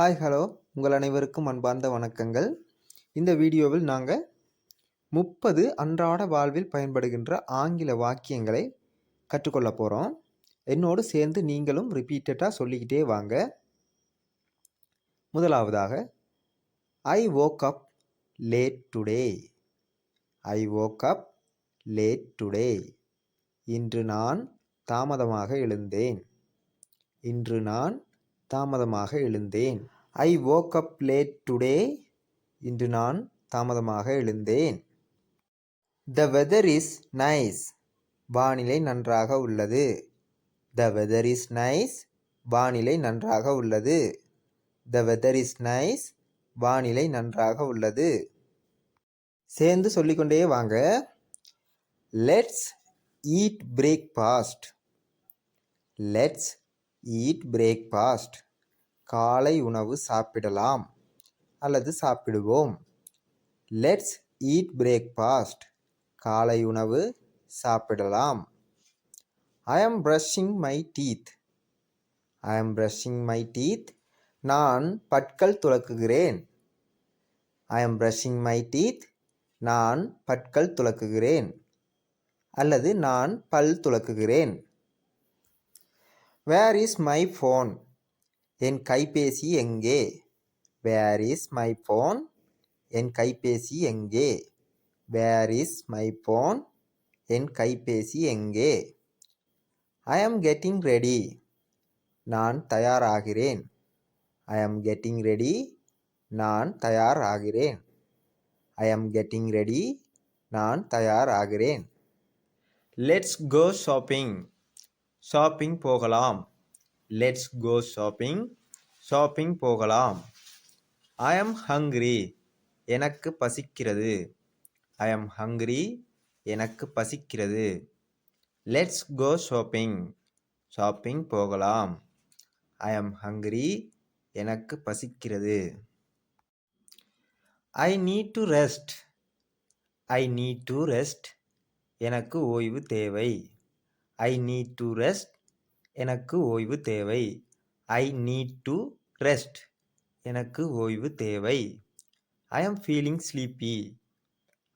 Hi hello உங்கள் அனைவருக்கும் அன்பார்ந்த வணக்கங்கள். இந்த வீடியோவில் நாங்கள் 30 அன்றாட வாழ்வில் பயன்படுகின்ற ஆங்கில வாக்கியங்களை கற்றுக்கொள்ள போகிறோம். என்னோடு சேர்ந்து நீங்களும் ரிப்பீட்டடாக சொல்லிக்கிட்டே வாங்க. முதலாவதாக, ஐ woke up late today. ஐ woke up late today. இன்று நான் தாமதமாக எழுந்தேன். இன்று நான் தாமதமாக எழுந்தேன். ஐ woke up late today. இன்று நான் தாமதமாக எழுந்தேன். The weather is nice. வானிலை நன்றாக உள்ளது. The weather is nice. வானிலை நன்றாக உள்ளது. The weather is nice. வானிலை நன்றாக உள்ளது. சேர்ந்து சொல்லிக்கொண்டே வாங்க. Let's eat breakfast. Let's eat breakfast. காலை உணவு சாப்பிடலாம் அல்லது சாப்பிடுவோம். Let's eat breakfast. காலை உணவு சாப்பிடலாம். I am brushing my teeth. I am brushing my teeth. நான் பற்கள் துலக்குகிறேன். I am brushing my teeth. நான் பற்கள் துலக்குகிறேன் அல்லது நான் பல் துலக்குகிறேன். Where is my phone? என் கைபேசி எங்கே? Where is my phone? என் கைபேசி எங்கே? Where is my phone? என் கைபேசி எங்கே? I am getting ready. நான் தயாராகிறேன். I am getting ready. நான் தயாராகிறேன். I am getting ready. நான் தயாராகிறேன். Let's go shopping. ஷாப்பிங் போகலாம். Let's go shopping. ஷாப்பிங் போகலாம். I am hungry. எனக்கு பசிக்கிறது. I am hungry. எனக்கு பசிக்கிறது. Let's go shopping. ஷாப்பிங் போகலாம். I am hungry. எனக்கு பசிக்கிறது. I need to rest. I need to rest. எனக்கு ஓய்வு தேவை. I need to rest. எனக்கு ஓய்வு தேவை. I need to rest. எனக்கு ஓய்வு தேவை. I am feeling sleepy.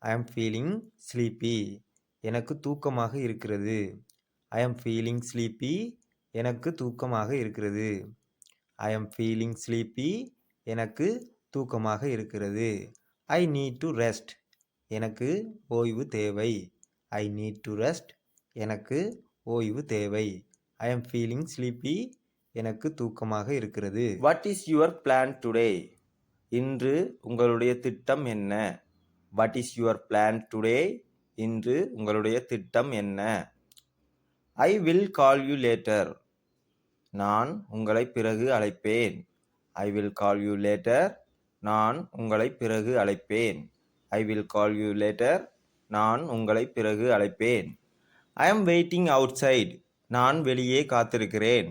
I am feeling sleepy. எனக்கு தூக்கமாக இருக்கிறது. I am feeling sleepy. எனக்கு தூக்கமாக இருக்கிறது. I am feeling sleepy. எனக்கு தூக்கமாக இருக்கிறது. I need to rest. எனக்கு ஓய்வு தேவை. I need to rest. எனக்கு ஓய்வு தேவை. I am feeling sleepy. எனக்கு தூக்கமாக இருக்கிறது. What is your plan today? இன்று உங்களுடைய திட்டம் என்ன? What is your plan today? இன்று உங்களுடைய திட்டம் என்ன? I will call you later. நான் உங்களை பிறகு அழைப்பேன். I will call you later. நான் உங்களை பிறகு அழைப்பேன். I will call you later. நான் உங்களை பிறகு அழைப்பேன். I am waiting outside. நான் வெளியே காத்திருக்கிறேன்.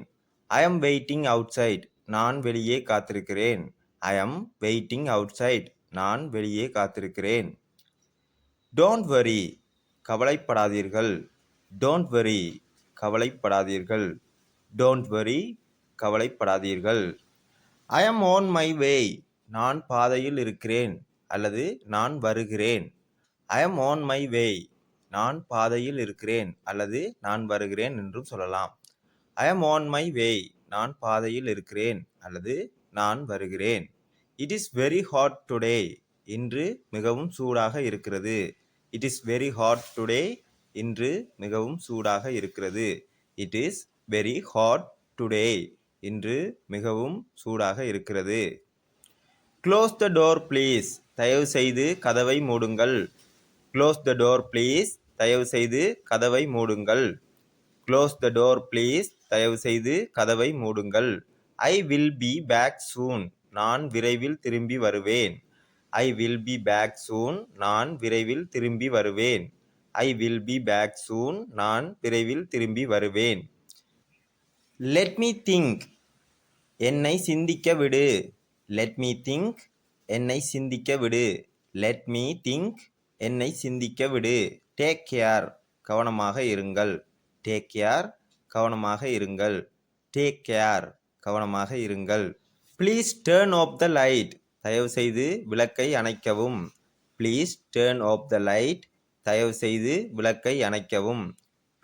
I am waiting outside. நான் வெளியே காத்திருக்கிறேன். I am waiting outside. நான் வெளியே காத்திருக்கிறேன். Don't worry. கவலைப்படாதீர்கள். Don't worry. கவலைப்படாதீர்கள். Don't worry. கவலைப்படாதீர்கள். I am on my way. நான் பாதையில் இருக்கிறேன் அல்லது நான் வருகிறேன். I am on my way. நான் பாதையில் இருக்கிறேன் அல்லது நான் வருகிறேன் என்றும் சொல்லலாம். I am on my way. நான் பாதையில் இருக்கிறேன் அல்லது நான் வருகிறேன். It is very hot today. இன்று மிகவும் சூடாக இருக்கிறது. It is very hot today. இன்று மிகவும் சூடாக இருக்கிறது. It is very hot today. இன்று மிகவும் சூடாக இருக்கிறது. Close the door please. தயவு செய்து கதவை மூடுங்கள். Close the door please. தயவு செய்து கதவை மூடுங்கள். Close the door please. தயவு செய்து கதவை மூடுங்கள். I will be back soon. நான் விரைவில் திரும்பி வருவேன். I will be back soon. நான் விரைவில் திரும்பி வருவேன். I will be back soon. நான் விரைவில் திரும்பி வருவேன். Let me think. என்னை சிந்திக்க விடு. Let me think. என்னை சிந்திக்க விடு. Let me think. என்னை சிந்திக்க விடு. Take care. கவனமாக இருங்கள். Take care. கவனமாக இருங்கள். Take care. கவனமாக இருங்கள். Please turn off the light. தயவு செய்து விளக்கை அணைக்கவும். Please turn off the light. தயவு செய்து விளக்கை அணைக்கவும்.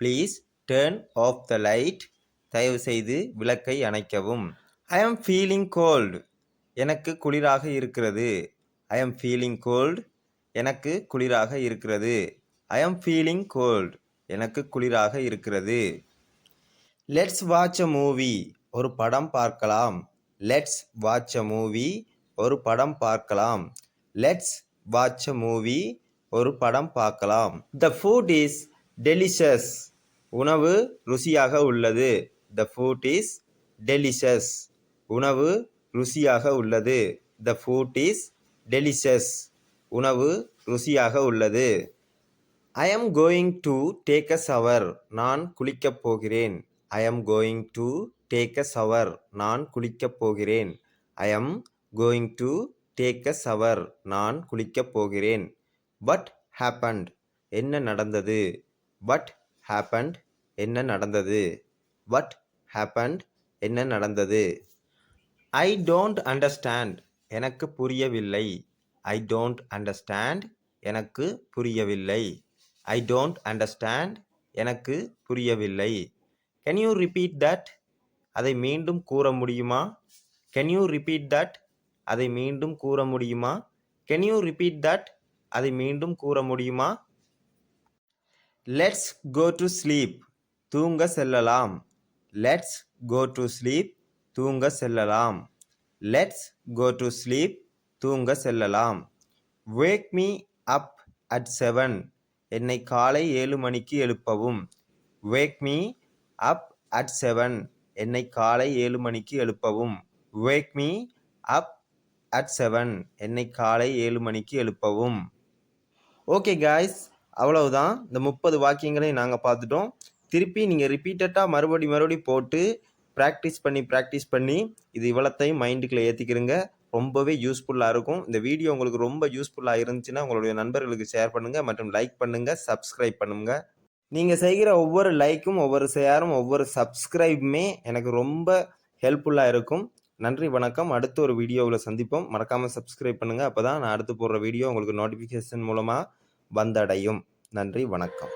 Please turn off the light. தயவு செய்து விளக்கை அணைக்கவும். ஐ ஆம் ஃபீலிங் கோல்டு. எனக்கு குளிராக இருக்கிறது. ஐ ஆம் ஃபீலிங் கோல்டு. எனக்கு குளிராக இருக்கிறது. ஐ ஆம் ஃபீலிங் கோல்டு. எனக்கு குளிராக இருக்கிறது. Let's watch a movie. ஒரு படம் பார்க்கலாம். Let's watch a movie. ஒரு படம் பார்க்கலாம். Let's watch a movie. ஒரு படம் பார்க்கலாம். The food is delicious. உணவு ருசியாக உள்ளது. The food is delicious. உணவு ருசியாக உள்ளது. The food is delicious. உணவு ருசியாக உள்ளது. I am going to take a shower. நான் குளிக்கப் போகிறேன். I am going to take a shower. நான் குளிக்கப் போகிறேன். I am going to take a shower. நான் குளிக்கப் போகிறேன். What happened. என்ன நடந்தது? What happened. என்ன நடந்தது? What happened. என்ன நடந்தது? I don't understand. எனக்கு புரியவில்லை. I don't understand. எனக்கு புரியவில்லை. I don't understand. எனக்கு புரியவில்லை. Can you repeat that. அதை மீண்டும் கூற முடியுமா? Can you repeat that. அதை மீண்டும் கூற முடியுமா? Can you repeat that. அதை மீண்டும் கூற முடியுமா? Let's go to sleep. தூங்க செல்லலாம். Let's go to sleep. தூங்க செல்லலாம். Let's go to sleep. தூங்க செல்லலாம். Wake me up at 7. என்னை காலை 7 மணிக்கு எழுப்பவும். Wake me up at 7. என்னை காலை 7 மணிக்கு எழுப்பவும். Wake me up at 7. என்னை காலை 7 மணிக்கு எழுப்பவும். ஓகே காய்ஸ், அவ்வளவுதான். இந்த 30 வாக்கியங்களையும் நாங்கள் பார்த்துட்டோம். திருப்பி நீங்கள் ரிப்பீட்டடாக மறுபடி போட்டு ப்ராக்டிஸ் பண்ணி இது இவ்வளத்தையும் மைண்டுக்குள்ளே ஏற்றிக்கிறங்க. ரொம்பவே யூஸ்ஃபுல்லாக இருக்கும். இந்த வீடியோ உங்களுக்கு ரொம்ப யூஸ்ஃபுல்லாக இருந்துச்சுன்னா உங்களுடைய நண்பர்களுக்கு ஷேர் பண்ணுங்கள் மற்றும் லைக் பண்ணுங்கள், சப்ஸ்கிரைப் பண்ணுங்கள். நீங்கள் செய்கிற ஒவ்வொரு லைக்கும், ஒவ்வொரு ஷேரும், ஒவ்வொரு சப்ஸ்கிரைபுமே எனக்கு ரொம்ப ஹெல்ப்ஃபுல்லாக இருக்கும். நன்றி, வணக்கம். அடுத்த ஒரு வீடியோவில் சந்திப்போம். மறக்காமல் சப்ஸ்கிரைப் பண்ணுங்கள். அப்போ தான் நான் அடுத்து போடுற வீடியோ உங்களுக்கு நோட்டிஃபிகேஷன் மூலமாக வந்தடையும். நன்றி, வணக்கம்.